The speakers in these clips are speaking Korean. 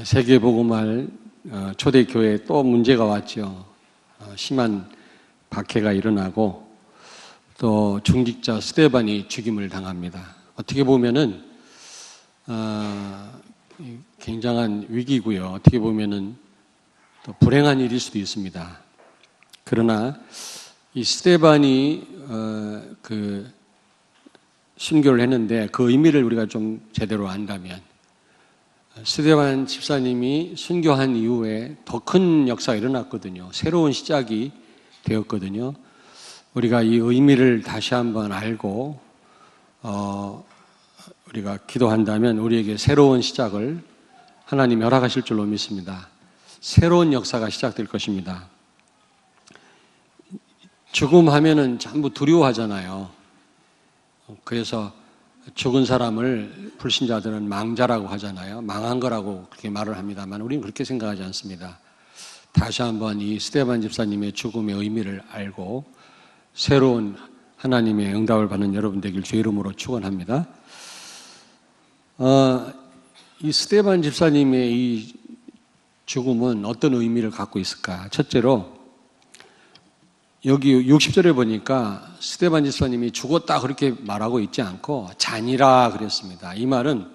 세계복음화 초대교회에 또 문제가 왔죠. 심한 박해가 일어나고 또 중직자 스데반이 죽임을 당합니다. 어떻게 보면은 굉장한 위기고요. 어떻게 보면은 또 불행한 일일 수도 있습니다. 그러나 이 스데반이 순교를 했는데 그 의미를 우리가 좀 제대로 안다면, 스데반 집사님이 순교한 이후에 더 큰 역사가 일어났거든요. 새로운 시작이 되었거든요. 우리가 이 의미를 다시 한번 알고 우리가 기도한다면 우리에게 새로운 시작을 하나님이 허락하실 줄로 믿습니다. 새로운 역사가 시작될 것입니다. 죽음 하면은 전부 두려워하잖아요. 그래서 죽은 사람을 불신자들은 망자라고 하잖아요. 망한 거라고 그렇게 말을 합니다만 우리는 그렇게 생각하지 않습니다. 다시 한번 이 스데반 집사님의 죽음의 의미를 알고 새로운 하나님의 응답을 받는 여러분 되길 주의 이름으로 축원합니다. 이 스데반 집사님의 이 죽음은 어떤 의미를 갖고 있을까? 첫째로 여기 60절에 보니까 스데반 집사님이 죽었다 그렇게 말하고 있지 않고 잔이라 그랬습니다. 이 말은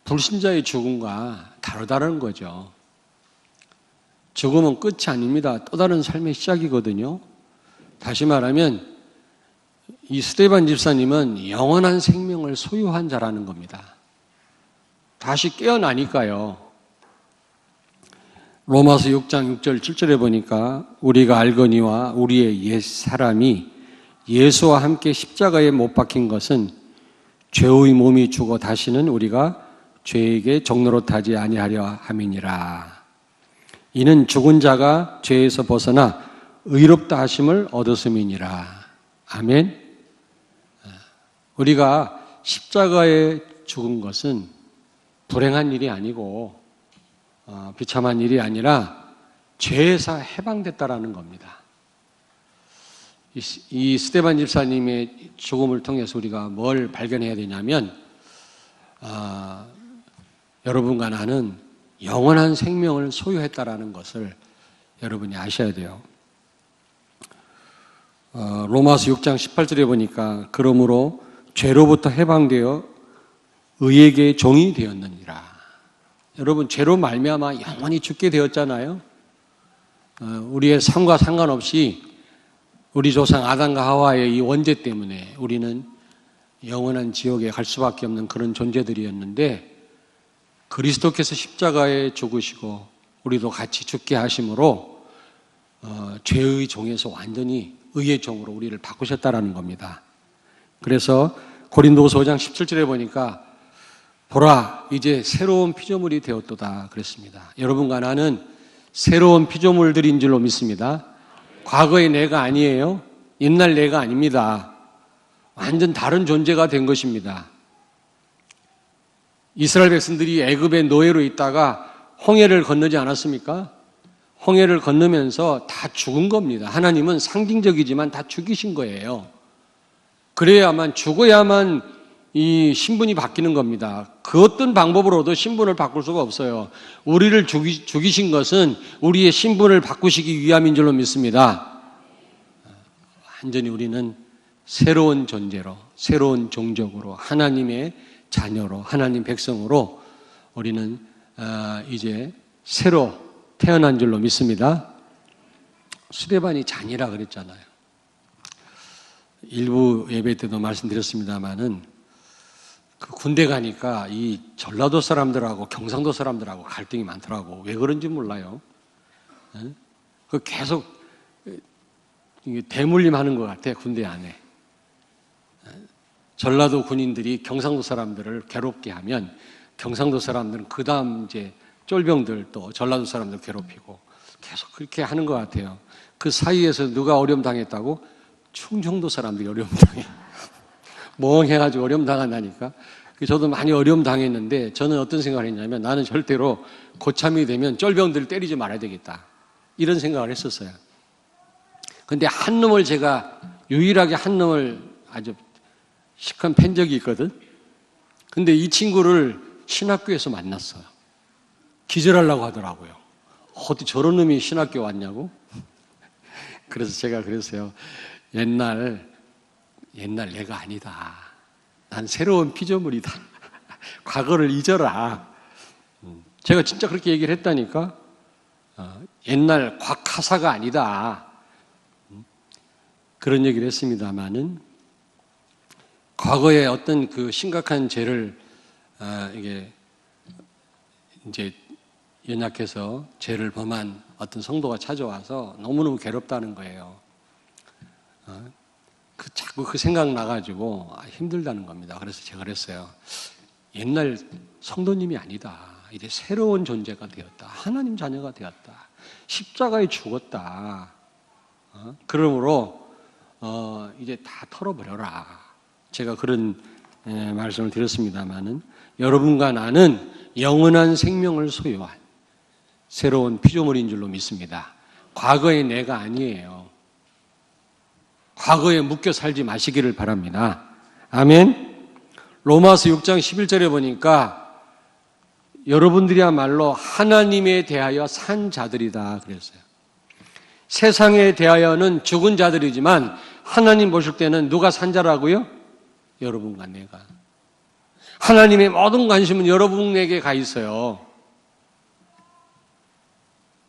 불신자의 죽음과 다르다는 거죠. 죽음은 끝이 아닙니다. 또 다른 삶의 시작이거든요. 다시 말하면 이 스데반 집사님은 영원한 생명을 소유한 자라는 겁니다. 다시 깨어나니까요. 로마서 6장 6절 7절에 보니까 우리가 알거니와 우리의 옛 사람이 예수와 함께 십자가에 못 박힌 것은 죄의 몸이 죽어 다시는 우리가 죄에게 종노릇하지 아니하려 함이니라. 이는 죽은 자가 죄에서 벗어나 의롭다 하심을 얻었음이니라. 아멘. 우리가 십자가에 죽은 것은 불행한 일이 아니고 비참한 일이 아니라 죄에서 해방됐다라는 겁니다. 이 스데반 집사님의 죽음을 통해서 우리가 뭘 발견해야 되냐면 여러분과 나는 영원한 생명을 소유했다라는 것을 여러분이 아셔야 돼요. 로마서 6장 18절에 보니까 그러므로 죄로부터 해방되어 의에게 종이 되었느니라. 여러분, 죄로 말미암아 영원히 죽게 되었잖아요. 우리의 삶과 상관없이 우리 조상 아담과 하와의 이 원죄 때문에 우리는 영원한 지옥에 갈 수밖에 없는 그런 존재들이었는데 그리스도께서 십자가에 죽으시고 우리도 같이 죽게 하심으로 죄의 종에서 완전히 의의 종으로 우리를 바꾸셨다라는 겁니다. 그래서 고린도서 5장 17절에 보니까 보라, 이제 새로운 피조물이 되었도다 그랬습니다. 여러분과 나는 새로운 피조물들인 줄로 믿습니다. 과거의 내가 아니에요. 옛날 내가 아닙니다. 완전 다른 존재가 된 것입니다. 이스라엘 백성들이 애굽의 노예로 있다가 홍해를 건너지 않았습니까? 홍해를 건너면서 다 죽은 겁니다. 하나님은 상징적이지만 다 죽이신 거예요. 그래야만, 죽어야만 이 신분이 바뀌는 겁니다. 그 어떤 방법으로도 신분을 바꿀 수가 없어요. 우리를 죽이신 것은 우리의 신분을 바꾸시기 위함인 줄로 믿습니다. 완전히 우리는 새로운 존재로, 새로운 종족으로, 하나님의 자녀로, 하나님 백성으로 우리는 이제 새로 태어난 줄로 믿습니다. 스데반이 잔이라 그랬잖아요. 일부 예배 때도 말씀드렸습니다마는 그 군대 가니까 이 전라도 사람들하고 경상도 사람들하고 갈등이 많더라고. 왜 그런지 몰라요. 그 계속 대물림 하는 것 같아, 군대 안에. 전라도 군인들이 경상도 사람들을 괴롭게 하면 경상도 사람들은 그 다음 이제 쫄병들 또 전라도 사람들 괴롭히고 계속 그렇게 하는 것 같아요. 그 사이에서 누가 어려움 당했다고? 충청도 사람들이 어려움 당해. 멍해가지고 어려움 당한다니까. 저도 많이 어려움 당했는데 저는 어떤 생각을 했냐면 나는 절대로 고참이 되면 쫄병들을 때리지 말아야 되겠다. 이런 생각을 했었어요. 근데 한 놈을 제가 유일하게 한 놈을 아주 시큰 팬 적이 있거든. 근데 이 친구를 신학교에서 만났어요. 기절하려고 하더라고요. 어디 저런 놈이 신학교 왔냐고? 그래서 제가 그랬어요. 옛날 내가 아니다. 난 새로운 피조물이다. 과거를 잊어라. 제가 진짜 그렇게 얘기를 했다니까. 옛날 곽하사가 아니다. 그런 얘기를 했습니다마는 과거에 어떤 그 심각한 죄를 이게 이제 연약해서 죄를 범한 어떤 성도가 찾아와서 너무너무 괴롭다는 거예요. 자꾸 그 생각 나가지고 힘들다는 겁니다. 그래서 제가 그랬어요. 옛날 성도님이 아니다. 이제 새로운 존재가 되었다. 하나님 자녀가 되었다. 십자가에 죽었다. 그러므로 이제 다 털어버려라. 제가 그런 말씀을 드렸습니다마는 여러분과 나는 영원한 생명을 소유한 새로운 피조물인 줄로 믿습니다. 과거의 내가 아니에요. 과거에 묶여 살지 마시기를 바랍니다. 아멘. 로마서 6장 11절에 보니까 여러분들이야말로 하나님에 대하여 산 자들이다 그랬어요. 세상에 대하여는 죽은 자들이지만 하나님 보실 때는 누가 산 자라고요? 여러분과 내가. 하나님의 모든 관심은 여러분에게 가 있어요.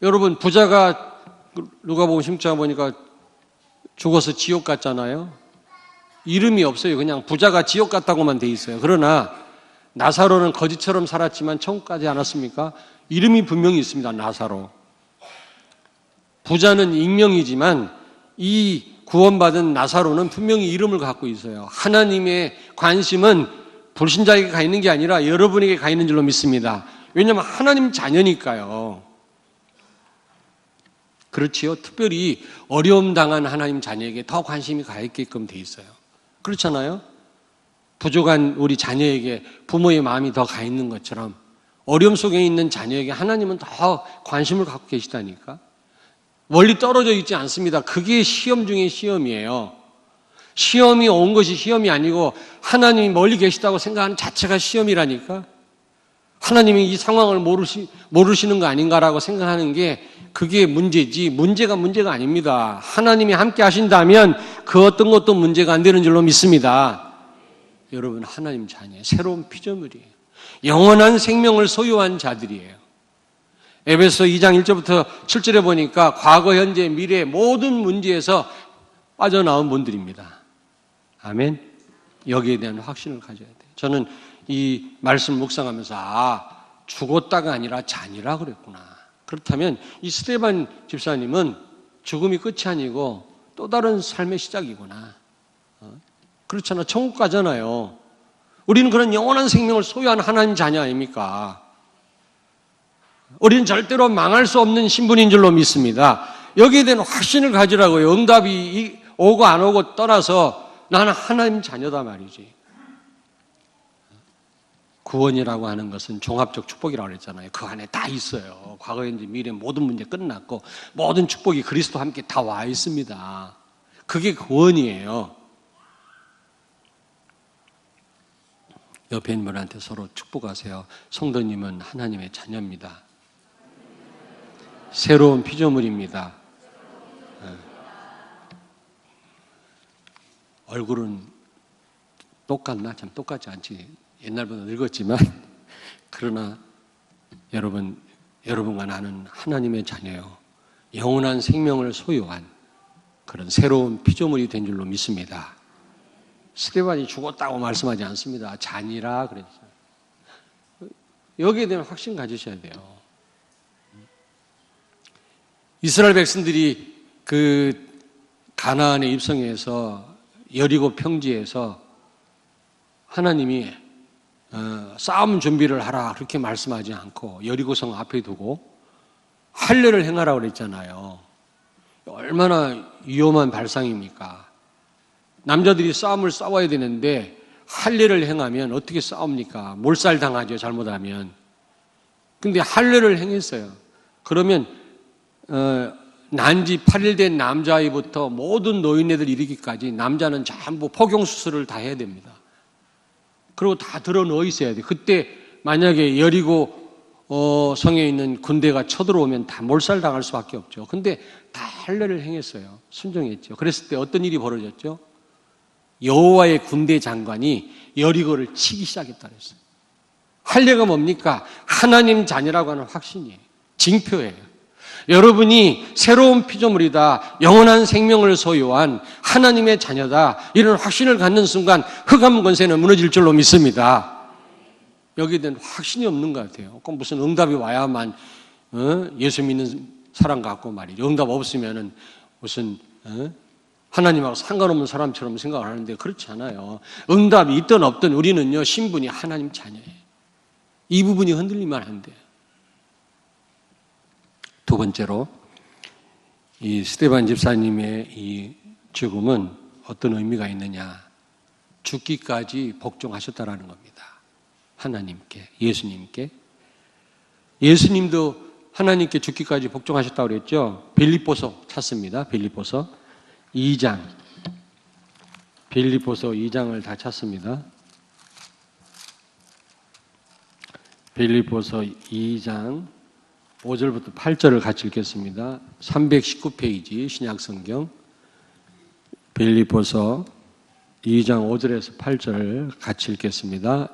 여러분 부자가 누가복음 10장 보니까 죽어서 지옥 갔잖아요. 이름이 없어요. 그냥 부자가 지옥 갔다고만 돼 있어요. 그러나 나사로는 거지처럼 살았지만 천국 가지 않았습니까? 이름이 분명히 있습니다. 나사로. 부자는 익명이지만 이 구원받은 나사로는 분명히 이름을 갖고 있어요. 하나님의 관심은 불신자에게 가 있는 게 아니라 여러분에게 가 있는 줄로 믿습니다. 왜냐하면 하나님 자녀니까요. 그렇지요. 특별히 어려움 당한 하나님 자녀에게 더 관심이 가 있게끔 돼 있어요. 그렇잖아요. 부족한 우리 자녀에게 부모의 마음이 더 가 있는 것처럼 어려움 속에 있는 자녀에게 하나님은 더 관심을 갖고 계시다니까. 멀리 떨어져 있지 않습니다. 그게 시험 중에 시험이에요. 시험이 온 것이 시험이 아니고 하나님이 멀리 계시다고 생각하는 자체가 시험이라니까. 하나님이 이 상황을 모르시는 거 아닌가라고 생각하는 게 그게 문제지 문제가 아닙니다. 하나님이 함께 하신다면 그 어떤 것도 문제가 안 되는 줄로 믿습니다. 여러분 하나님 자녀예요. 새로운 피조물이에요. 영원한 생명을 소유한 자들이에요. 에베소 2장 1절부터 7절에 보니까 과거, 현재, 미래 모든 문제에서 빠져나온 분들입니다. 아멘. 여기에 대한 확신을 가져야 돼요. 저는 이 말씀 묵상하면서 죽었다가 아니라 잔이라 그랬구나. 그렇다면 이 스데반 집사님은 죽음이 끝이 아니고 또 다른 삶의 시작이구나. 그렇잖아. 천국 가잖아요. 우리는 그런 영원한 생명을 소유한 하나님 자녀 아닙니까? 우리는 절대로 망할 수 없는 신분인 줄로 믿습니다. 여기에 대한 확신을 가지라고요. 응답이 오고 안 오고 떠나서 나는 하나님 자녀다 말이지. 구원이라고 하는 것은 종합적 축복이라고 그랬잖아요. 그 안에 다 있어요. 과거, 현재, 미래 모든 문제 끝났고 모든 축복이 그리스도와 함께 다 와 있습니다. 그게 구원이에요. 옆에 있는 분한테 서로 축복하세요. 성도님은 하나님의 자녀입니다. 새로운 피조물입니다. 얼굴은 똑같나? 참 똑같지 않지. 옛날보다 늙었지만 그러나 여러분과 나는 하나님의 자녀요. 영원한 생명을 소유한 그런 새로운 피조물이 된 줄로 믿습니다. 스데반이 죽었다고 말씀하지 않습니다. 잔이라 그랬어요. 여기에 대한 확신 가지셔야 돼요. 이스라엘 백성들이 그 가나안에 입성해서 여리고 평지에서 하나님이 싸움 준비를 하라 그렇게 말씀하지 않고 여리고성 앞에 두고 할례를 행하라고 그랬잖아요. 얼마나 위험한 발상입니까? 남자들이 싸움을 싸워야 되는데 할례를 행하면 어떻게 싸웁니까? 몰살당하죠, 잘못하면. 근데 할례를 행했어요. 그러면 난지 8일 된 남자아이부터 모든 노인네들 이르기까지 남자는 전부 포경수술을 다 해야 됩니다. 그리고 다 들어 넣어 있어야 돼요. 그때 만약에 여리고 성에 있는 군대가 쳐들어오면 다 몰살당할 수밖에 없죠. 근데 다 할례를 행했어요. 순종했죠. 그랬을 때 어떤 일이 벌어졌죠? 여호와의 군대 장관이 여리고를 치기 시작했다 그랬어요. 할례가 뭡니까? 하나님 자녀라고 하는 확신이에요. 징표예요. 여러분이 새로운 피조물이다, 영원한 생명을 소유한 하나님의 자녀다, 이런 확신을 갖는 순간 흑암 권세는 무너질 줄로 믿습니다. 여기에 대한 확신이 없는 것 같아요. 꼭 무슨 응답이 와야만 예수 믿는 사람 같고 말이죠. 응답 없으면은 무슨 하나님하고 상관없는 사람처럼 생각을 하는데 그렇지 않아요. 응답이 있든 없든 우리는요, 신분이 하나님 자녀예요. 이 부분이 흔들리면 안 돼요. 두 번째로, 이 스데반 집사님의 이 죽음은 어떤 의미가 있느냐? 죽기까지 복종하셨다라는 겁니다. 하나님께, 예수님께. 예수님도 하나님께 죽기까지 복종하셨다고 그랬죠? 빌립보서 찾습니다. 빌립보서 2장. 빌립보서 2장을 다 찾습니다. 빌립보서 2장 5절부터 8절을 같이 읽겠습니다. 319페이지 신약성경 빌립보서 2장 5절에서 8절을 같이 읽겠습니다.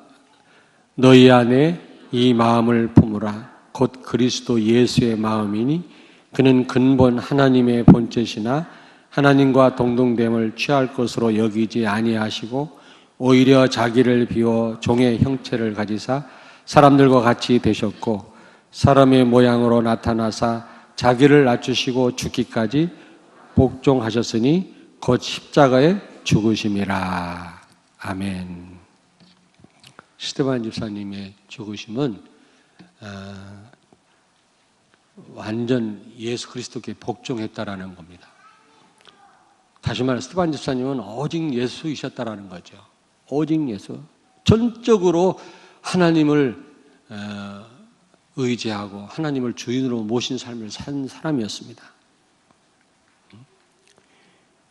너희 안에 이 마음을 품으라. 곧 그리스도 예수의 마음이니 그는 근본 하나님의 본체시나 하나님과 동등됨을 취할 것으로 여기지 아니하시고 오히려 자기를 비워 종의 형체를 가지사 사람들과 같이 되셨고 사람의 모양으로 나타나사 자기를 낮추시고 죽기까지 복종하셨으니 곧 십자가에 죽으심이라. 아멘. 스데반 집사님의 죽으심은 완전 예수 그리스도께 복종했다라는 겁니다. 다시 말해 스데반 집사님은 오직 예수이셨다라는 거죠. 오직 예수. 전적으로 하나님을 의지하고 하나님을 주인으로 모신 삶을 산 사람이었습니다.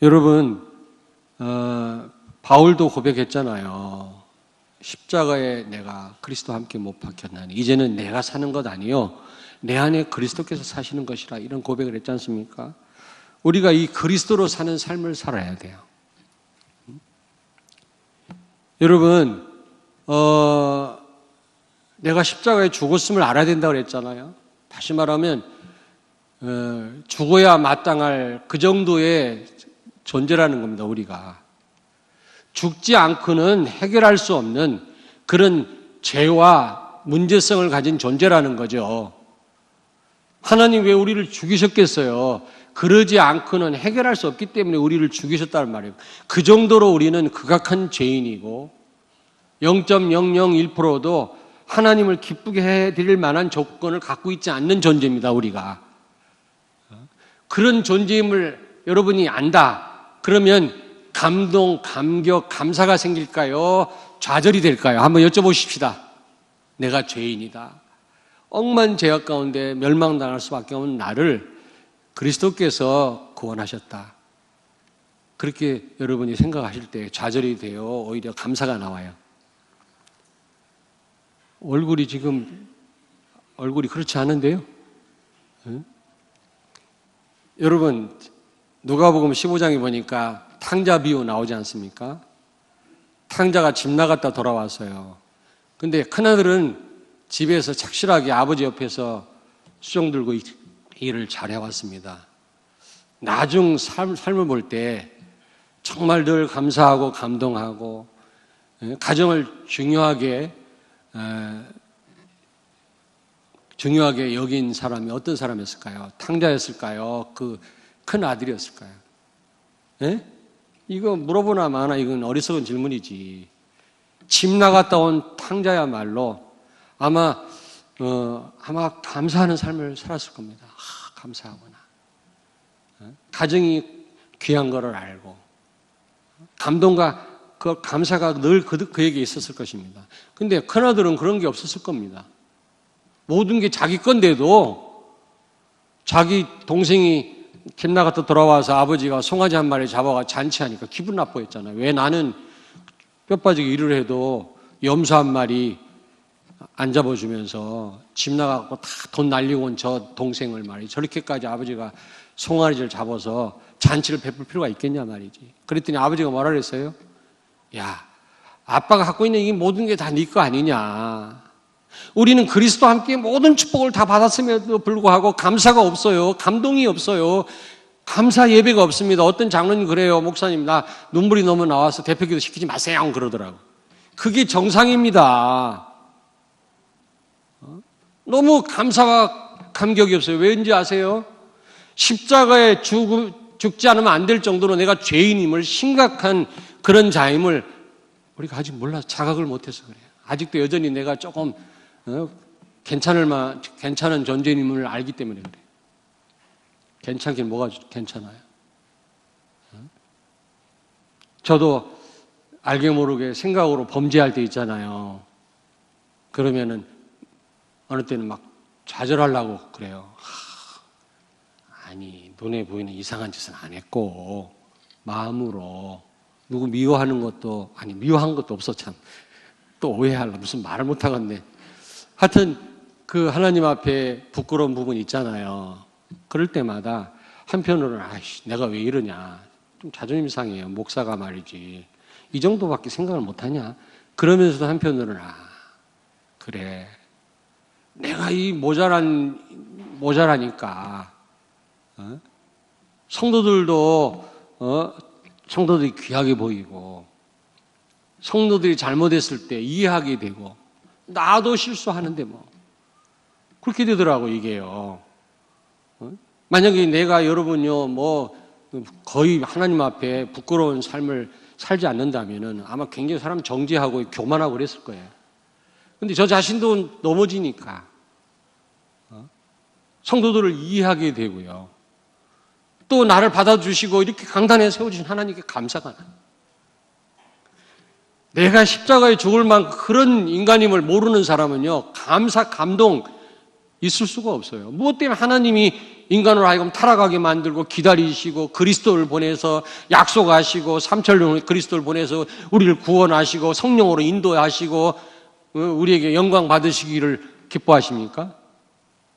여러분, 바울도 고백했잖아요. 십자가에 내가 그리스도와 함께 못 박혔나니 이제는 내가 사는 것 아니요 내 안에 그리스도께서 사시는 것이라, 이런 고백을 했지 않습니까? 우리가 이 그리스도로 사는 삶을 살아야 돼요. 여러분, 내가 십자가에 죽었음을 알아야 된다고 그랬잖아요. 다시 말하면 죽어야 마땅할 그 정도의 존재라는 겁니다. 우리가 죽지 않고는 해결할 수 없는 그런 죄와 문제성을 가진 존재라는 거죠. 하나님 왜 우리를 죽이셨겠어요? 그러지 않고는 해결할 수 없기 때문에 우리를 죽이셨다는 말이에요. 그 정도로 우리는 극악한 죄인이고 0.001%도 하나님을 기쁘게 해드릴 만한 조건을 갖고 있지 않는 존재입니다. 우리가. 그런 존재임을 여러분이 안다. 그러면 감동, 감격, 감사가 생길까요? 좌절이 될까요? 한번 여쭤보십시다. 내가 죄인이다. 억만 죄악 가운데 멸망당할 수밖에 없는 나를 그리스도께서 구원하셨다. 그렇게 여러분이 생각하실 때 좌절이 돼요? 오히려 감사가 나와요? 얼굴이 그렇지 않은데요? 응? 여러분, 누가복음 15장에 보니까 탕자 비유 나오지 않습니까? 탕자가 집 나갔다 돌아왔어요. 근데 큰아들은 집에서 착실하게 아버지 옆에서 수종 들고 일을 잘 해왔습니다. 나중 삶을 볼 때 정말 늘 감사하고 감동하고 가정을 중요하게 여긴 사람이 어떤 사람이었을까요? 탕자였을까요? 그 큰 아들이었을까요? 예? 이거 물어보나 마나 이건 어리석은 질문이지. 집 나갔다 온 탕자야말로 아마 감사하는 삶을 살았을 겁니다. 감사하구나. 가정이 귀한 거를 알고 감동과 그 감사가 늘 그에게 있었을 것입니다. 근데 큰아들은 그런 게 없었을 겁니다. 모든 게 자기 건데도 자기 동생이 집 나갔다 돌아와서 아버지가 송아지 한 마리 잡아가 잔치하니까 기분 나빠했잖아요. 왜 나는 뼈 빠지게 일을 해도 염소 한 마리 안 잡아주면서 집 나가고 다 돈 날리고 온 저 동생을 말이지 저렇게까지 아버지가 송아지를 잡아서 잔치를 베풀 필요가 있겠냐 말이지. 그랬더니 아버지가 뭐라 그랬어요? 야, 아빠가 갖고 있는 이 모든 게 다 네 거 아니냐. 우리는 그리스도와 함께 모든 축복을 다 받았음에도 불구하고 감사가 없어요. 감동이 없어요. 감사 예배가 없습니다. 어떤 장로님 그래요. 목사님 나 눈물이 너무 나와서 대표기도 시키지 마세요. 그러더라고. 그게 정상입니다. 너무 감사와 감격이 없어요. 왠지 아세요? 십자가에 죽지 않으면 안 될 정도로 내가 죄인임을 심각한 그런 자임을 우리가 아직 몰라서 자각을 못해서 그래요. 아직도 여전히 내가 조금 괜찮은 존재임을 알기 때문에 그래요. 괜찮긴 뭐가 괜찮아요? 저도 알게 모르게 생각으로 범죄할 때 있잖아요. 그러면은 어느 때는 막 좌절하려고 그래요. 아니 눈에 보이는 이상한 짓은 안 했고 마음으로 누구 미워하는 것도 아니 미워한 것도 없어 참. 또 오해하려 무슨 말을 못하겠네. 하여튼 그 하나님 앞에 부끄러운 부분 있잖아요. 그럴 때마다 한편으로는 아이씨 내가 왜 이러냐 좀 자존심 상해요. 목사가 말이지 이 정도밖에 생각을 못하냐. 그러면서도 한편으로는 그래 내가 이 모자라니까 성도들도 성도들이 귀하게 보이고 성도들이 잘못했을 때 이해하게 되고 나도 실수하는데 뭐 그렇게 되더라고 이게요. 만약에 내가 여러분요 뭐 거의 하나님 앞에 부끄러운 삶을 살지 않는다면은 아마 굉장히 사람 정죄하고 교만하고 그랬을 거예요. 근데 저 자신도 넘어지니까 성도들을 이해하게 되고요. 또 나를 받아주시고 이렇게 강단에 세워주신 하나님께 감사가 나요. 내가 십자가에 죽을 만큼 그런 인간임을 모르는 사람은요 감사, 감동 있을 수가 없어요. 무엇 때문에 하나님이 인간으로 하여금 타락하게 만들고 기다리시고 그리스도를 보내서 약속하시고 삼천령 그리스도를 보내서 우리를 구원하시고 성령으로 인도하시고 우리에게 영광 받으시기를 기뻐하십니까?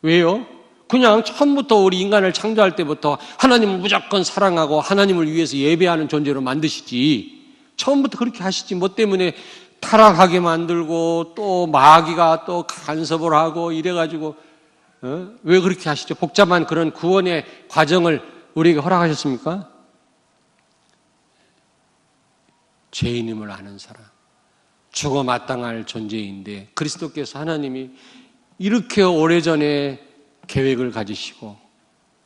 왜요? 그냥 처음부터 우리 인간을 창조할 때부터 하나님을 무조건 사랑하고 하나님을 위해서 예배하는 존재로 만드시지 처음부터 그렇게 하시지 뭐 때문에 타락하게 만들고 또 마귀가 또 간섭을 하고 이래가지고 왜 그렇게 하시죠? 복잡한 그런 구원의 과정을 우리에게 허락하셨습니까? 죄인임을 아는 사람 죽어 마땅할 존재인데 그리스도께서 하나님이 이렇게 오래전에 계획을 가지시고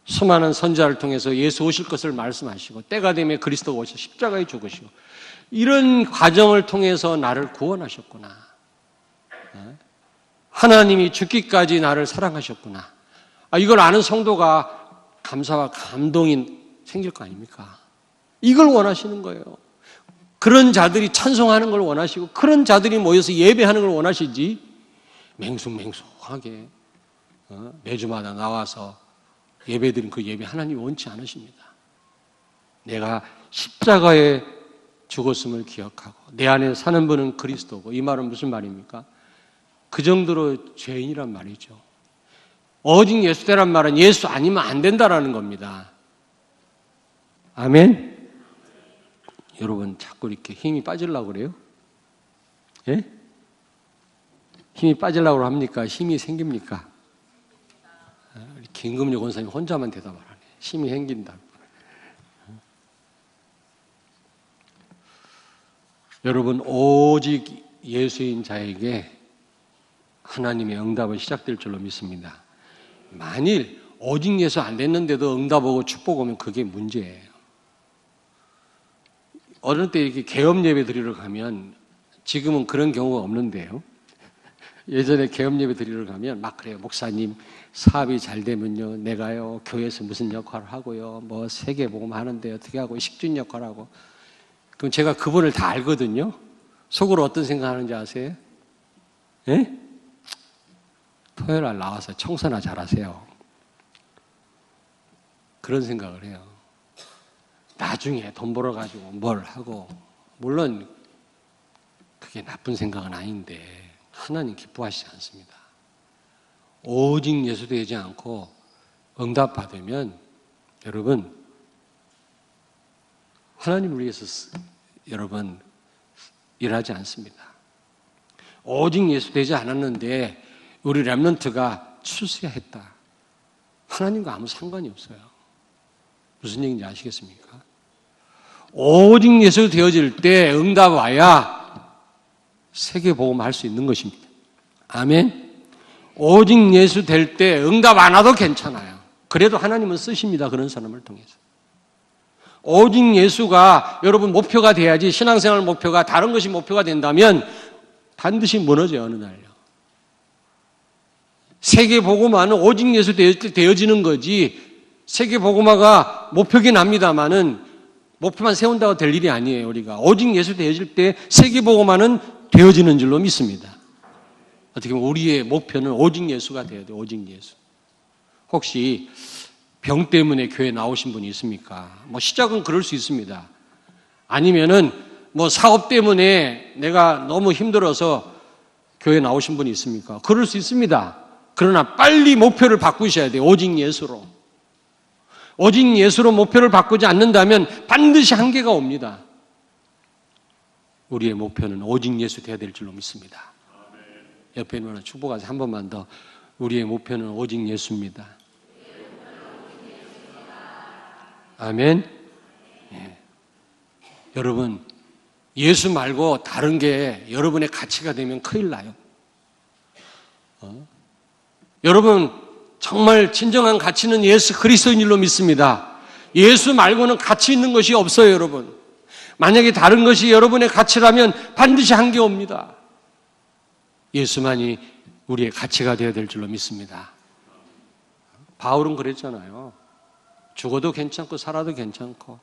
수많은 선지자를 통해서 예수 오실 것을 말씀하시고 때가 되면 그리스도가 오셔서 십자가에 죽으시고 이런 과정을 통해서 나를 구원하셨구나. 하나님이 죽기까지 나를 사랑하셨구나. 이걸 아는 성도가 감사와 감동이 생길 거 아닙니까? 이걸 원하시는 거예요. 그런 자들이 찬송하는 걸 원하시고 그런 자들이 모여서 예배하는 걸 원하시지 맹숭맹숭하게 매주마다 나와서 예배드린 그 예배 하나님 원치 않으십니다. 내가 십자가에 죽었음을 기억하고 내 안에 사는 분은 그리스도고 이 말은 무슨 말입니까? 그 정도로 죄인이란 말이죠. 오직 예수되란 말은 예수 아니면 안 된다라는 겁니다. 아멘? 여러분 자꾸 이렇게 힘이 빠지려고 그래요? 예? 힘이 빠지려고 합니까? 힘이 생깁니까? 김금류 권사님 혼자만 대답을 하네. 힘이 생긴다. 여러분 오직 예수인 자에게 하나님의 응답은 시작될 줄로 믿습니다. 만일 오직 예수 안 됐는데도 응답 오고 축복 오면 그게 문제예요. 어느 때 이렇게 개업 예배 드리러 가면 지금은 그런 경우가 없는데요. 예전에 개업 예배 드리러 가면 막 그래요. 목사님 사업이 잘 되면요 내가요 교회에서 무슨 역할을 하고요 뭐 세계복음 하는데 어떻게 하고 식준 역할하고 그럼 제가 그분을 다 알거든요. 속으로 어떤 생각하는지 아세요? 예? 토요일날 나와서 청소나 잘하세요. 그런 생각을 해요. 나중에 돈 벌어가지고 뭘 하고 물론 그게 나쁜 생각은 아닌데 하나님 기뻐하시지 않습니다. 오직 예수 되지 않고 응답받으면 여러분 하나님을 위해서 여러분 일하지 않습니다. 오직 예수 되지 않았는데 우리 렘넌트가 출세했다. 하나님과 아무 상관이 없어요. 무슨 얘기인지 아시겠습니까? 오직 예수 되어질 때 응답 와야 세계복음 할 수 있는 것입니다. 아멘. 오직 예수 될 때 응답 안 와도 괜찮아요. 그래도 하나님은 쓰십니다. 그런 사람을 통해서. 오직 예수가 여러분 목표가 돼야지 신앙생활 목표가 다른 것이 목표가 된다면 반드시 무너져요. 어느 날요. 세계복음화는 오직 예수 되어지는 거지 세계복음화가 목표긴 합니다마는 목표만 세운다고 될 일이 아니에요. 우리가 오직 예수 되어질 때 세계복음화는 되어지는 줄로 믿습니다. 어떻게 보면 우리의 목표는 오직 예수가 되어야 돼요. 오직 예수. 혹시 병 때문에 교회 나오신 분이 있습니까? 시작은 그럴 수 있습니다. 아니면은 사업 때문에 내가 너무 힘들어서 교회 나오신 분이 있습니까? 그럴 수 있습니다. 그러나 빨리 목표를 바꾸셔야 돼요. 오직 예수로. 오직 예수로 목표를 바꾸지 않는다면 반드시 한계가 옵니다. 우리의 목표는 오직 예수 되어야 될 줄로 믿습니다. 옆에 있는 분은 축복하세요. 한 번만 더. 우리의 목표는 오직 예수입니다. 아멘. 예. 여러분, 예수 말고 다른 게 여러분의 가치가 되면 큰일 나요. 여러분, 정말 진정한 가치는 예수 그리스도인 줄로 믿습니다. 예수 말고는 가치 있는 것이 없어요, 여러분. 만약에 다른 것이 여러분의 가치라면 반드시 한계 옵니다. 예수만이 우리의 가치가 되어야 될 줄로 믿습니다. 바울은 그랬잖아요. 죽어도 괜찮고 살아도 괜찮고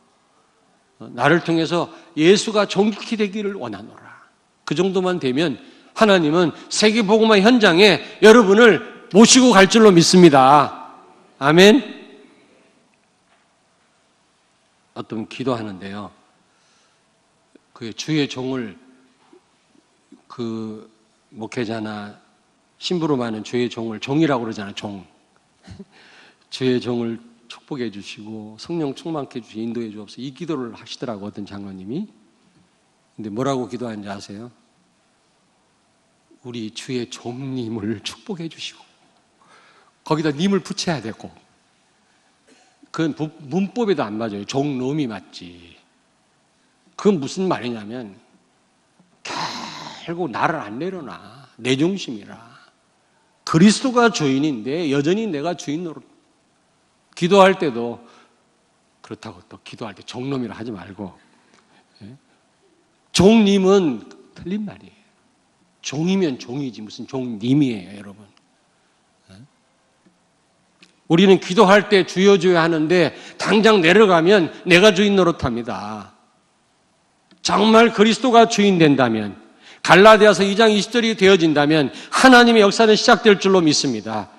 나를 통해서 예수가 존귀히 되기를 원하노라. 그 정도만 되면 하나님은 세계복음화 현장에 여러분을 모시고 갈 줄로 믿습니다. 아멘. 어떤 기도하는데요. 그 주의 종을 그 목회자나 신부로 많은 주의 종을 종이라고 그러잖아요. 종. 주의 종을 축복해 주시고 성령 충만케 주시고 인도해 주옵소서. 이 기도를 하시더라고 어떤 장로님이. 근데 뭐라고 기도하는지 아세요? 우리 주의 종님을 축복해 주시고 거기다 님을 붙여야 되고 그건 문법에도 안 맞아요. 종놈이 맞지. 그건 무슨 말이냐면 결국 나를 안 내려놔. 내 중심이라. 그리스도가 주인인데 여전히 내가 주인 노릇. 기도할 때도 그렇다고 또 기도할 때 종놈이라 하지 말고 종님은 틀린 말이에요. 종이면 종이지 무슨 종님이에요, 여러분. 우리는 기도할 때 주여 주여 하는데 당장 내려가면 내가 주인 노릇합니다. 정말 그리스도가 주인 된다면 갈라디아서 2장 20절이 되어진다면 하나님의 역사는 시작될 줄로 믿습니다.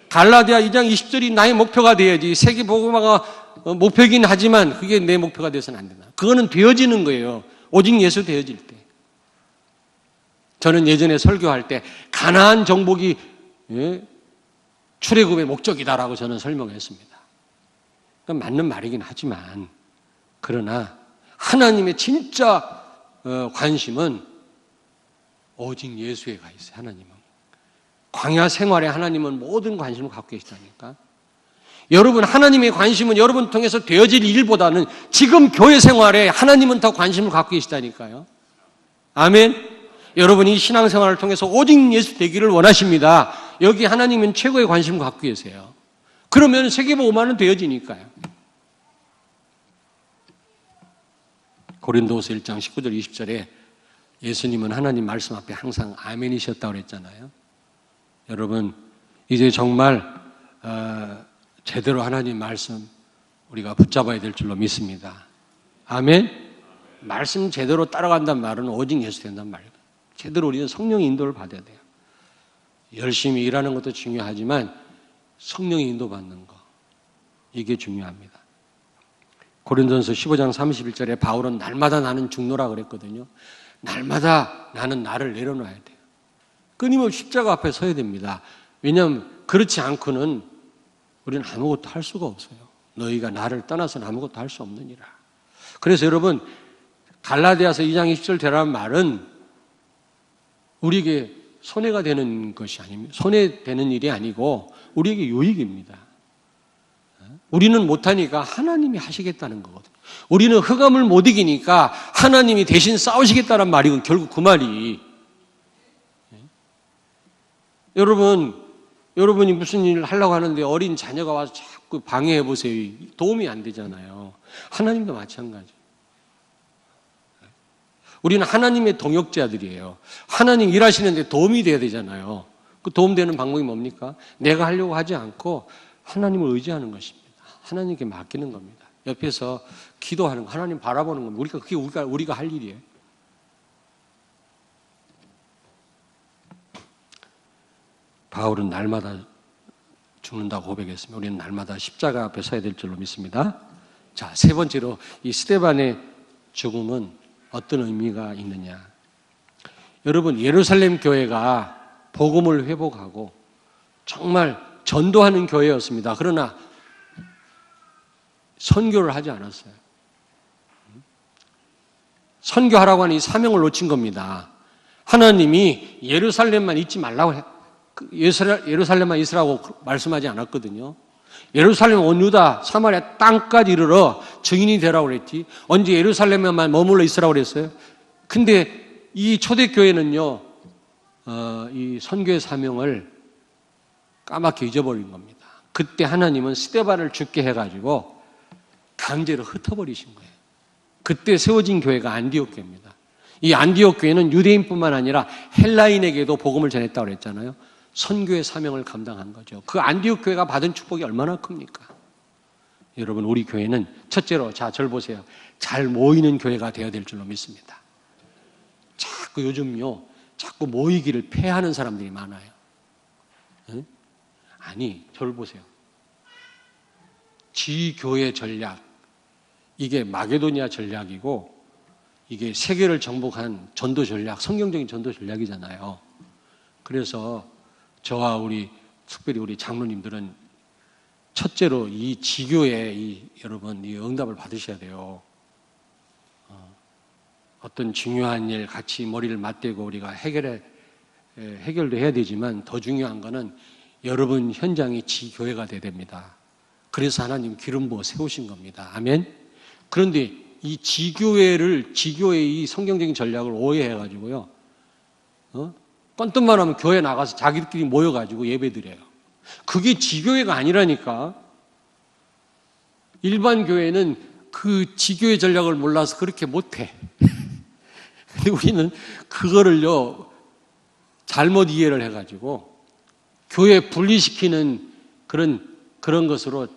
갈라디아 2장 20절이 나의 목표가 돼야지 세계복음화가 목표이긴 하지만 그게 내 목표가 돼서는 안 된다. 그거는 되어지는 거예요. 오직 예수 되어질 때. 저는 예전에 설교할 때 가나안 정복이 출애굽의 목적이다라고 저는 설명했습니다. 그건 맞는 말이긴 하지만 그러나 하나님의 진짜 관심은 오직 예수에 가 있어요. 하나님은. 광야 생활에 하나님은 모든 관심을 갖고 계시다니까. 여러분 하나님의 관심은 여러분 통해서 되어질 일보다는 지금 교회 생활에 하나님은 더 관심을 갖고 계시다니까요. 아멘. 여러분이 신앙생활을 통해서 오직 예수 되기를 원하십니다. 여기 하나님은 최고의 관심을 갖고 계세요. 그러면 세계복음화는 되어지니까요. 고린도후서 1장 19절 20절에 예수님은 하나님 말씀 앞에 항상 아멘이셨다고 그랬잖아요. 여러분 이제 정말 제대로 하나님 말씀 우리가 붙잡아야 될 줄로 믿습니다. 아멘. 말씀 제대로 따라간다는 말은 오직 예수 된다는 말이에요. 제대로 우리는 성령의 인도를 받아야 돼요. 열심히 일하는 것도 중요하지만 성령의 인도받는 거 이게 중요합니다. 고린도전서 15장 31절에 바울은 날마다 나는 죽노라 그랬거든요. 날마다 나는 나를 내려놔야 돼요. 끊임없이 십자가 앞에 서야 됩니다. 왜냐하면 그렇지 않고는 우리는 아무것도 할 수가 없어요. 너희가 나를 떠나서는 아무것도 할 수 없느니라. 그래서 여러분, 갈라디아서 2장 20절 되라는 말은 우리에게 손해가 되는 것이 아닙니다. 손해되는 일이 아니고 우리에게 유익입니다. 우리는 못하니까 하나님이 하시겠다는 거거든요. 우리는 흑암을 못 이기니까 하나님이 대신 싸우시겠다는 말이고 결국 그 말이. 여러분이 무슨 일을 하려고 하는데 어린 자녀가 와서 자꾸 방해해 보세요. 도움이 안 되잖아요. 하나님도 마찬가지. 우리는 하나님의 동역자들이에요. 하나님 일하시는데 도움이 돼야 되잖아요. 그 도움되는 방법이 뭡니까? 내가 하려고 하지 않고 하나님을 의지하는 것입니다. 하나님께 맡기는 겁니다. 옆에서 기도하는 거, 하나님 바라보는 겁니다. 그게 우리가 할 일이에요. 바울은 날마다 죽는다고 고백했으며 우리는 날마다 십자가 앞에 서야 될 줄로 믿습니다. 자, 세 번째로 이 스데반의 죽음은 어떤 의미가 있느냐. 여러분, 예루살렘 교회가 복음을 회복하고 정말 전도하는 교회였습니다. 그러나 선교를 하지 않았어요. 선교하라고 하는 이 사명을 놓친 겁니다. 하나님이 예루살렘만 있지 말라고 예루살렘만 있으라고 말씀하지 않았거든요. 예루살렘 온 유다 사마리아 땅까지 이르러 증인이 되라고 그랬지. 언제 예루살렘에만 머물러 있으라고 그랬어요? 근데 이 초대교회는요, 이 선교의 사명을 까맣게 잊어버린 겁니다. 그때 하나님은 스데반을 죽게 해가지고 강제로 흩어버리신 거예요. 그때 세워진 교회가 안디옥 교회입니다. 이 안디옥 교회는 유대인뿐만 아니라 헬라인에게도 복음을 전했다고 그랬잖아요. 선교의 사명을 감당한 거죠. 그 안디옥 교회가 받은 축복이 얼마나 큽니까? 여러분, 우리 교회는 첫째로, 자, 절 보세요. 잘 모이는 교회가 되어야 될 줄로 믿습니다. 자꾸 요즘요, 자꾸 모이기를 폐하는 사람들이 많아요. 응? 아니, 절 보세요. 지교회 전략, 이게 마게도니아 전략이고 이게 세계를 정복한 전도 전략, 성경적인 전도 전략이잖아요. 그래서 저와 특별히 우리 장로님들은 첫째로 이 지교에 여러분 이 응답을 받으셔야 돼요. 어떤 중요한 일 같이 머리를 맞대고 우리가 해결도 해야 되지만 더 중요한 거는 여러분 현장이 지교회가 돼야 됩니다. 그래서 하나님 기름 부어 세우신 겁니다. 아멘. 그런데 이 지교회의 이 성경적인 전략을 오해해가지고요, 뻔뻔만 하면 교회 나가서 자기들끼리 모여가지고 예배 드려요. 그게 지교회가 아니라니까. 일반 교회는 그 지교회 전략을 몰라서 그렇게 못해. 근데 우리는 그거를요, 잘못 이해를 해가지고 교회 분리시키는 그런 것으로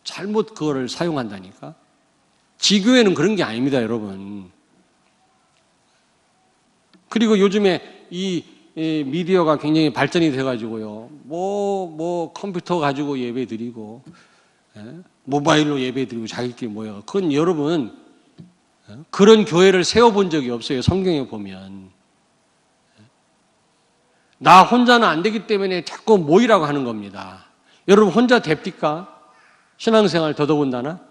잘못 그거를 사용한다니까. 지교회는 그런 게 아닙니다, 여러분. 그리고 요즘에 이 미디어가 굉장히 발전이 돼가지고요, 컴퓨터 가지고 예배 드리고, 모바일로 예배 드리고 자기끼리 모여가. 그건 여러분, 그런 교회를 세워본 적이 없어요, 성경에 보면. 나 혼자는 안 되기 때문에 자꾸 모이라고 하는 겁니다. 여러분 혼자 됩니까? 신앙생활 더더군다나?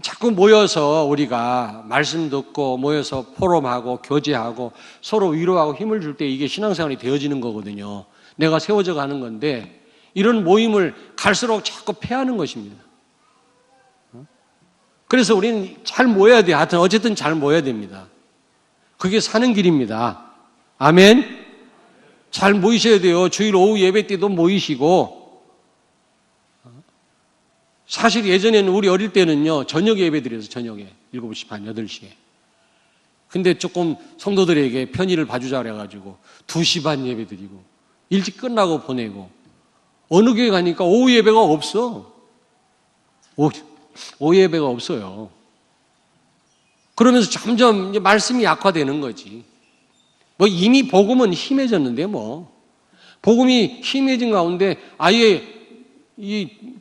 자꾸 모여서 우리가 말씀 듣고 모여서 포럼하고 교제하고 서로 위로하고 힘을 줄 때 이게 신앙생활이 되어지는 거거든요. 내가 세워져 가는 건데 이런 모임을 갈수록 자꾸 폐하는 것입니다. 그래서 우리는 잘 모여야 돼요. 하여튼 어쨌든 잘 모여야 됩니다. 그게 사는 길입니다. 아멘. 잘 모이셔야 돼요. 주일 오후 예배 때도 모이시고. 사실 예전에는 우리 어릴 때는요, 저녁 예배 드려서 저녁에 7시 반, 8시에. 근데 조금 성도들에게 편의를 봐주자 그래가지고 2시 반 예배 드리고 일찍 끝나고 보내고. 어느 교회 가니까 오후 예배가 없어. 오후 예배가 없어요. 그러면서 점점 이제 말씀이 약화되는 거지. 이미 복음은 힘해졌는데 복음이 힘해진 가운데 아예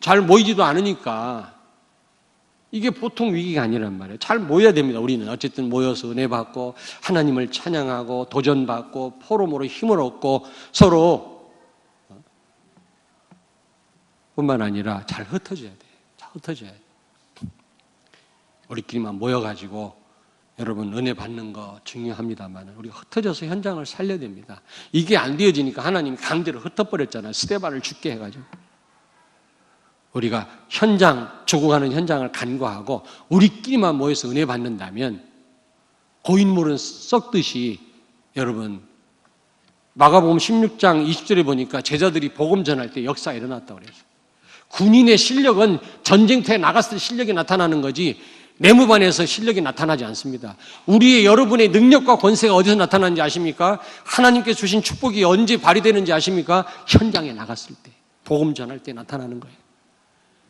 잘 모이지도 않으니까 이게 보통 위기가 아니란 말이에요. 잘 모여야 됩니다. 우리는 어쨌든 모여서 은혜 받고 하나님을 찬양하고 도전받고 포럼으로 힘을 얻고 서로 뿐만 아니라 잘 흩어져야 돼요. 잘 흩어져야 돼요. 우리끼리만 모여가지고 여러분 은혜 받는 거 중요합니다만 우리가 흩어져서 현장을 살려야 됩니다. 이게 안 되어지니까 하나님이 강제로 흩어버렸잖아요. 스데반을 죽게 해가지고. 우리가 죽어가는 현장을 간과하고 우리끼리만 모여서 은혜 받는다면 고인물은 썩듯이 여러분 마가복음 16장 20절에 보니까 제자들이 복음 전할 때 역사가 일어났다고 그랬어요. 군인의 실력은 전쟁터에 나갔을 때 실력이 나타나는 거지 내무반에서 실력이 나타나지 않습니다. 우리의 여러분의 능력과 권세가 어디서 나타나는지 아십니까? 하나님께 주신 축복이 언제 발휘되는지 아십니까? 현장에 나갔을 때, 복음 전할 때 나타나는 거예요.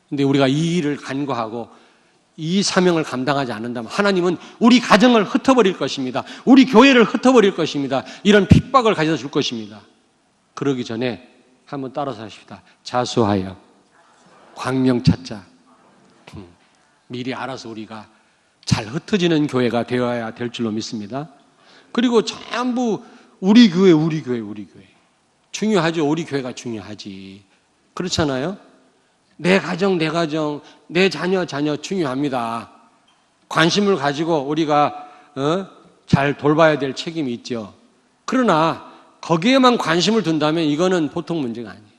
근데 우리가 이 일을 간과하고 이 사명을 감당하지 않는다면 하나님은 우리 가정을 흩어버릴 것입니다. 우리 교회를 흩어버릴 것입니다. 이런 핍박을 가져다 줄 것입니다. 그러기 전에 한번 따라서 하십시다. 자수하여 광명 찾자. 미리 알아서 우리가 잘 흩어지는 교회가 되어야 될 줄로 믿습니다. 그리고 전부 우리 교회. 중요하죠. 우리 교회가 중요하지. 그렇잖아요? 내 가정, 내 자녀 중요합니다. 관심을 가지고 우리가 잘 돌봐야 될 책임이 있죠. 그러나 거기에만 관심을 둔다면 이거는 보통 문제가 아니에요.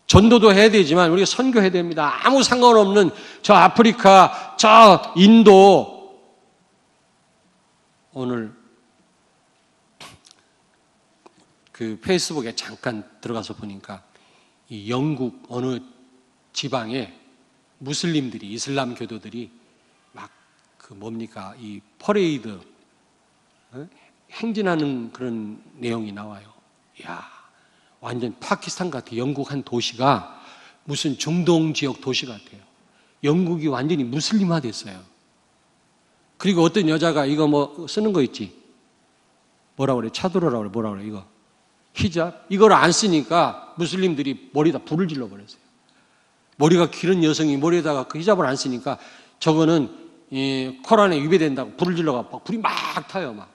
전도도 해야 되지만 우리가 선교해야 됩니다. 아무 상관없는 저 아프리카, 저 인도 오늘 그 페이스북에 잠깐 들어가서 보니까 이 영국 어느 지방에 무슬림들이 이슬람 교도들이 막 그 뭡니까 이 퍼레이드 행진하는 그런 내용이 나와요. 이야, 완전 파키스탄 같아. 영국 한 도시가 무슨 중동 지역 도시 같아요. 영국이 완전히 무슬림화 됐어요. 그리고 어떤 여자가 이거 뭐 쓰는 거 있지? 뭐라 그래? 차도라라고 그래? 뭐라 그래? 이거 히잡? 이걸 안 쓰니까 무슬림들이 머리에다 불을 질러 버렸어요. 머리가 길은 여성이 머리에다가 그 히잡을 안 쓰니까 저거는 이 코란에 위배된다고 불을 질러가 막 불이 막 타요, 막.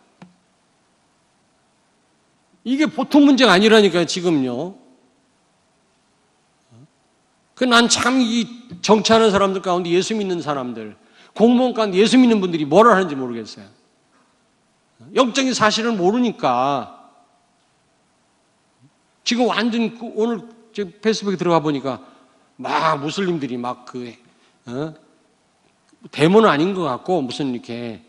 이게 보통 문제가 아니라니까요, 지금요. 난 참 이 정치하는 사람들 가운데 예수 믿는 사람들, 공무원 가운데 예수 믿는 분들이 뭐라 하는지 모르겠어요. 영적인 사실을 모르니까. 지금 완전 오늘 페이스북에 들어가 보니까 막 무슬림들이 막 데모는 아닌 것 같고 무슨 이렇게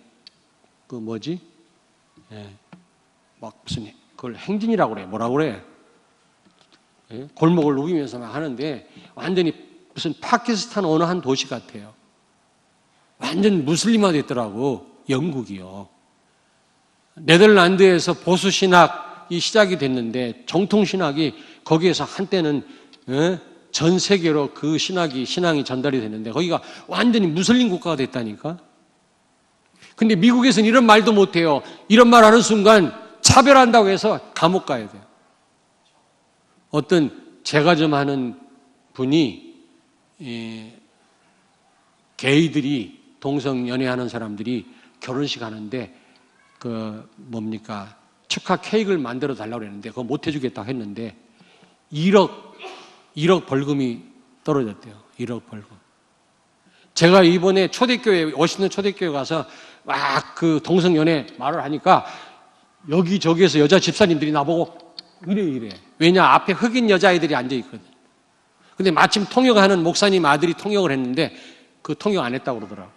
막 무슨 그걸 행진이라고 그래. 뭐라고 그래? 골목을 누비면서 막 하는데 완전히 무슨 파키스탄 어느 한 도시 같아요. 완전 무슬림화 됐더라고. 영국이요. 네덜란드에서 보수 신학이 시작이 됐는데 정통 신학이 거기에서 한때는 전 세계로 그 신앙이 전달이 됐는데 거기가 완전히 무슬림 국가가 됐다니까. 근데 미국에서는 이런 말도 못해요. 이런 말 하는 순간 차별한다고 해서 감옥 가야 돼요. 어떤 제가 좀 하는 분이 게이들이 동성 연애하는 사람들이 결혼식 하는데 축하 케이크를 만들어 달라고 했는데 그거 못 해주겠다고 했는데 1억 벌금이 떨어졌대요. 1억 벌금. 제가 이번에 워싱턴 초대교회 가서 막 그 동성 연애 말을 하니까 여기저기에서 여자 집사님들이 나보고 이래. 왜냐, 앞에 흑인 여자아이들이 앉아있거든. 근데 마침 통역하는 목사님 아들이 통역을 했는데 그 통역 안 했다고 그러더라고.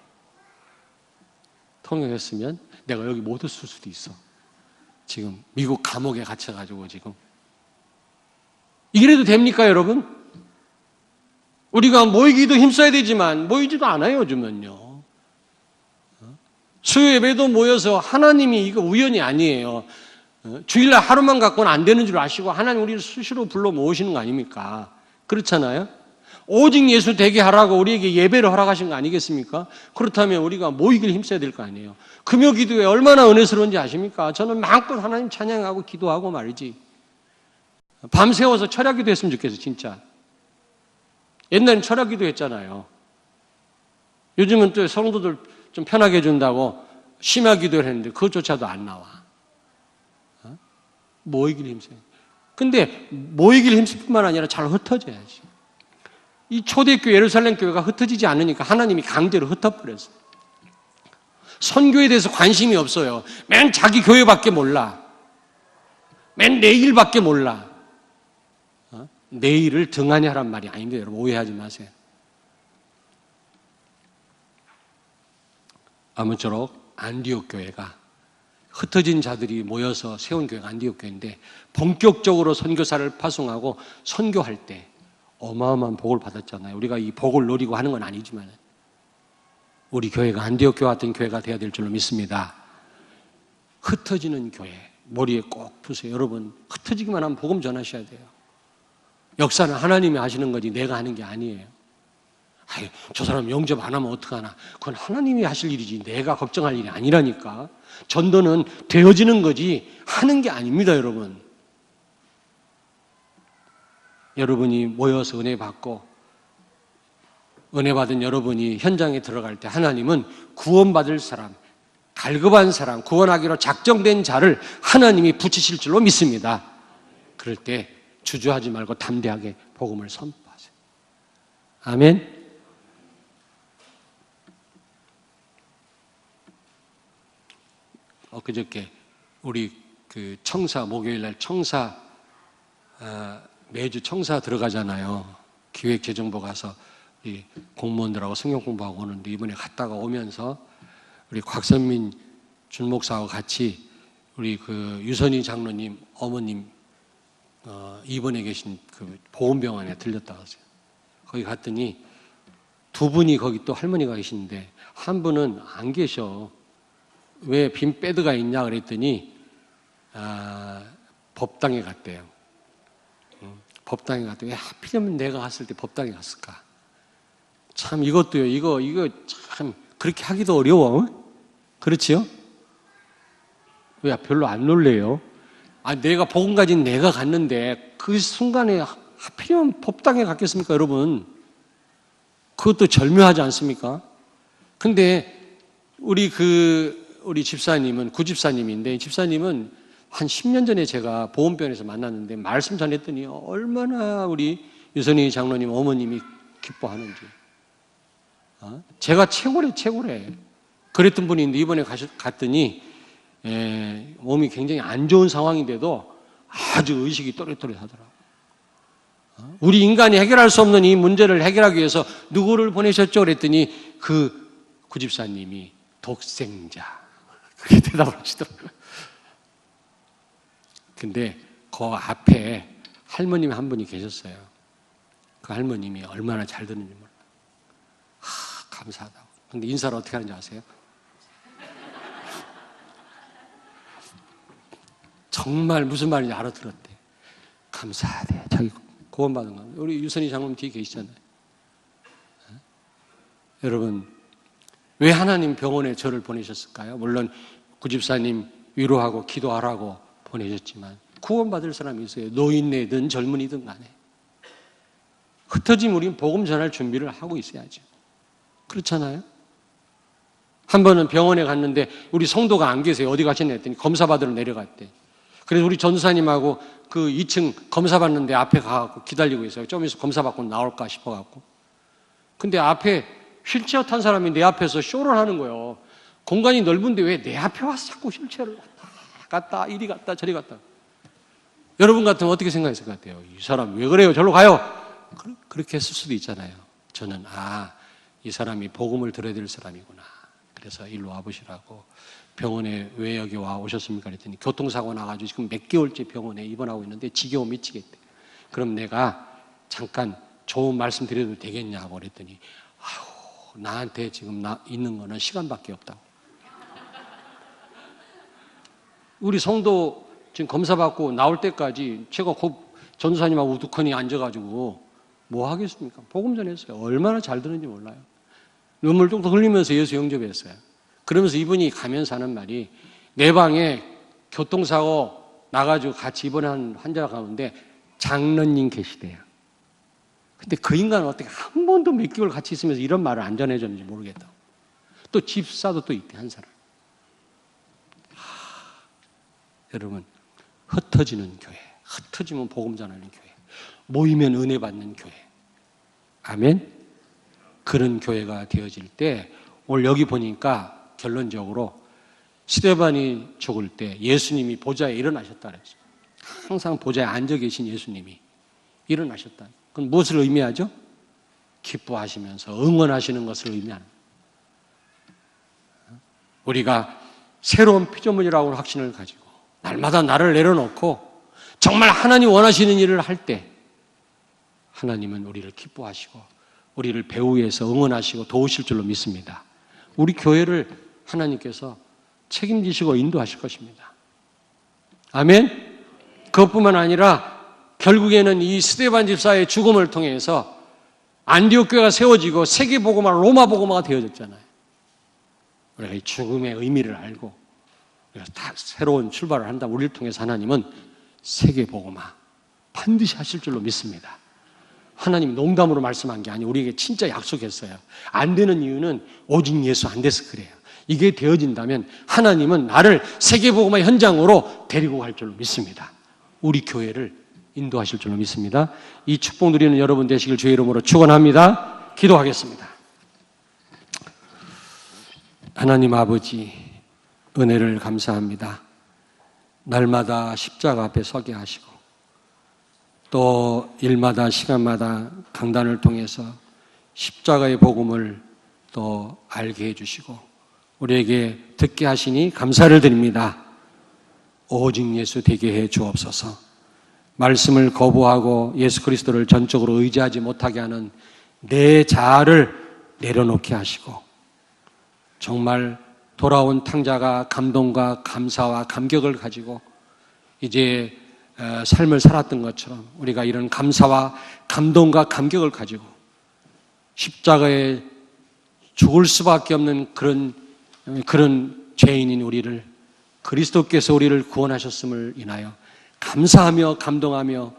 통역했으면 내가 여기 못 있을 수도 있어. 지금 미국 감옥에 갇혀가지고 지금. 이래도 됩니까, 여러분? 우리가 모이기도 힘써야 되지만 모이지도 않아요, 요즘은요. 수요 예배도 모여서 하나님이 이거 우연이 아니에요. 주일날 하루만 갖고는 안 되는 줄 아시고 하나님 우리를 수시로 불러 모으시는 거 아닙니까? 그렇잖아요? 오직 예수 되게 하라고 우리에게 예배를 허락하신 거 아니겠습니까? 그렇다면 우리가 모이길 힘써야 될 거 아니에요. 금요 기도회 얼마나 은혜스러운지 아십니까? 저는 마음껏 하나님 찬양하고 기도하고 말이지. 밤새워서 철야기도 했으면 좋겠어요, 진짜. 옛날엔 철야기도 했잖아요. 요즘은 또 성도들 좀 편하게 해준다고 심야 기도를 했는데 그것조차도 안 나와. 모이길 힘써요. 근데 모이길 힘쓸 뿐만 아니라 잘 흩어져야지. 이 초대교회 예루살렘 교회가 흩어지지 않으니까 하나님이 강제로 흩어버렸어요. 선교에 대해서 관심이 없어요. 맨 자기 교회밖에 몰라. 맨 내 일밖에 몰라. 내 일을 등한히 하란 말이 아닙니다. 여러분 오해하지 마세요. 아무쪼록 안디옥 교회가 흩어진 자들이 모여서 세운 교회가 안디옥 교회인데 본격적으로 선교사를 파송하고 선교할 때 어마어마한 복을 받았잖아요. 우리가 이 복을 노리고 하는 건 아니지만 우리 교회가 안디옥 교회 같은 교회가 되어야 될 줄로 믿습니다. 흩어지는 교회 머리에 꼭 푸세요. 여러분 흩어지기만 하면 복음 전하셔야 돼요. 역사는 하나님이 하시는 거지 내가 하는 게 아니에요. 아유, 저 사람 영접 안 하면 어떡하나. 그건 하나님이 하실 일이지 내가 걱정할 일이 아니라니까. 전도는 되어지는 거지 하는 게 아닙니다, 여러분. 여러분이 모여서 은혜 받고 은혜 받은 여러분이 현장에 들어갈 때 하나님은 구원받을 사람, 갈급한 사람, 구원하기로 작정된 자를 하나님이 붙이실 줄로 믿습니다. 그럴 때 주저하지 말고 담대하게 복음을 선포하세요. 아멘. 엊그저께 우리 그 청사 목요일날 청사 매주 청사 들어가잖아요. 기획재정부 가서 이 공무원들하고 성경 공부하고 오는데 이번에 갔다가 오면서 우리 곽선민 준목사하고 같이 우리 그 유선희 장로님 어머님 입원해 계신 그 보건병원에 들렸다 왔어요. 거기 갔더니 두 분이 거기 또 할머니가 계시는데 한 분은 안 계셔. 왜 빈 베드가 있냐 그랬더니 법당에 갔대요. 법당에 갔대. 왜 하필이면 내가 갔을 때 법당에 갔을까? 참 이것도요. 이거 참 그렇게 하기도 어려워. 그렇지요? 왜 별로 안 놀래요? 내가 복음 가진 내가 갔는데 그 순간에 하필이면 법당에 갔겠습니까, 여러분? 그것도 절묘하지 않습니까? 근데 우리 집사님은 구집사님인데 집사님은 한 10년 전에 제가 보험병원에서 만났는데 말씀 전했더니 얼마나 우리 유선희 장로님 어머님이 기뻐하는지. 제가 최고래. 그랬던 분이 있는데 이번에 갔더니 몸이 굉장히 안 좋은 상황인데도 아주 의식이 또렷또렷하더라고요. 우리 인간이 해결할 수 없는 이 문제를 해결하기 위해서 누구를 보내셨죠? 그랬더니 그 구집사님이 독생자. 그렇게 대답을 하시더라고요. 근데 그 앞에 할머님 한 분이 계셨어요. 그 할머님이 얼마나 잘 듣는지 몰라요. 감사하다고. 근데 인사를 어떻게 하는지 아세요? 정말 무슨 말인지 알아들었대. 감사하대. 자기 구원받은 거. 우리 유선희 장로님 뒤에 계시잖아요. 여러분, 왜 하나님 병원에 저를 보내셨을까요? 물론 구집사님 위로하고 기도하라고 보내셨지만 구원받을 사람이 있어요. 노인네든 젊은이든 간에. 흩어지면 우리는 복음 전할 준비를 하고 있어야죠. 그렇잖아요? 한 번은 병원에 갔는데 우리 성도가 안 계세요. 어디 가셨냐 했더니 검사 받으러 내려갔대. 그래서 우리 전도사님하고 그 2층 검사 받는데 앞에 가서 기다리고 있어요. 좀 있어 검사 받고 나올까 싶어갖고. 근데 앞에 휠체어 탄 사람이 내 앞에서 쇼를 하는 거예요. 공간이 넓은데 왜 내 앞에 와서 자꾸 휠체어를 갔다 이리 갔다 저리 갔다. 여러분 같으면 어떻게 생각했을 것 같아요? 이 사람 왜 그래요? 절로 가요. 그렇게 했을 수도 있잖아요. 저는 이 사람이 복음을 들어야 될 사람이구나. 그래서 일로 와보시라고. 병원에 왜 여기 와 오셨습니까? 그랬더니 교통사고 나가지고 지금 몇 개월째 병원에 입원하고 있는데 지겨워 미치겠대. 그럼 내가 잠깐 좋은 말씀 드려도 되겠냐고 그랬더니 나한테 지금 있는 거는 시간밖에 없다고. 우리 성도 지금 검사받고 나올 때까지 제가 전도사님하고 우두커니 앉아가지고 뭐 하겠습니까? 복음 전했어요. 얼마나 잘 듣는지 몰라요. 눈물 뚝뚝 흘리면서 예수 영접했어요. 그러면서 이분이 가면서 하는 말이 내 방에 교통사고 나가지고 같이 입원한 환자가 가는데 장로님 계시대요. 근데 그 인간은 어떻게 한 번도 몇 개월 같이 있으면서 이런 말을 안 전해줬는지 모르겠다. 또 집사도 또 있대, 한 사람. 여러분, 흩어지는 교회, 흩어지면 복음 전하는 교회, 모이면 은혜 받는 교회. 아멘? 그런 교회가 되어질 때 오늘 여기 보니까 결론적으로 스데반이 죽을 때 예수님이 보좌에 일어나셨다 그랬어요. 항상 보좌에 앉아 계신 예수님이 일어나셨다. 그건 무엇을 의미하죠? 기뻐하시면서 응원하시는 것을 의미하는 거예요. 우리가 새로운 피조물이라고 확신을 가지고 날마다 나를 내려놓고 정말 하나님 원하시는 일을 할 때 하나님은 우리를 기뻐하시고 우리를 배후에서 응원하시고 도우실 줄로 믿습니다. 우리 교회를 하나님께서 책임지시고 인도하실 것입니다. 아멘? 그것뿐만 아니라 결국에는 이 스데반 집사의 죽음을 통해서 안디옥 교회가 세워지고 세계복음화, 로마복음화가 되어졌잖아요. 우리가 이 죽음의 의미를 알고 우리가 다 새로운 출발을 한다면 우리를 통해서 하나님은 세계복음화 반드시 하실 줄로 믿습니다. 하나님이 농담으로 말씀한 게 아니고 우리에게 진짜 약속했어요. 안 되는 이유는 오직 예수 안 돼서 그래요. 이게 되어진다면 하나님은 나를 세계복음화 현장으로 데리고 갈 줄로 믿습니다. 우리 교회를 인도하실 줄로 믿습니다. 이 축복 누리는 여러분 되시길 주의 이름으로 축원합니다. 기도하겠습니다. 하나님 아버지, 은혜를 감사합니다. 날마다 십자가 앞에 서게 하시고 또 일마다 시간마다 강단을 통해서 십자가의 복음을 또 알게 해주시고 우리에게 듣게 하시니 감사를 드립니다. 오직 예수 되게 해 주옵소서. 말씀을 거부하고 예수 그리스도를 전적으로 의지하지 못하게 하는 내 자아를 내려놓게 하시고 정말 돌아온 탕자가 감동과 감사와 감격을 가지고 이제 삶을 살았던 것처럼 우리가 이런 감사와 감동과 감격을 가지고 십자가에 죽을 수밖에 없는 그런 죄인인 우리를 그리스도께서 우리를 구원하셨음을 인하여 감사하며 감동하며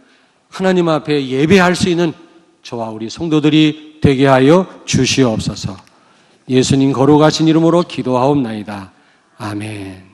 하나님 앞에 예배할 수 있는 저와 우리 성도들이 되게 하여 주시옵소서. 예수님 거룩하신 이름으로 기도하옵나이다. 아멘.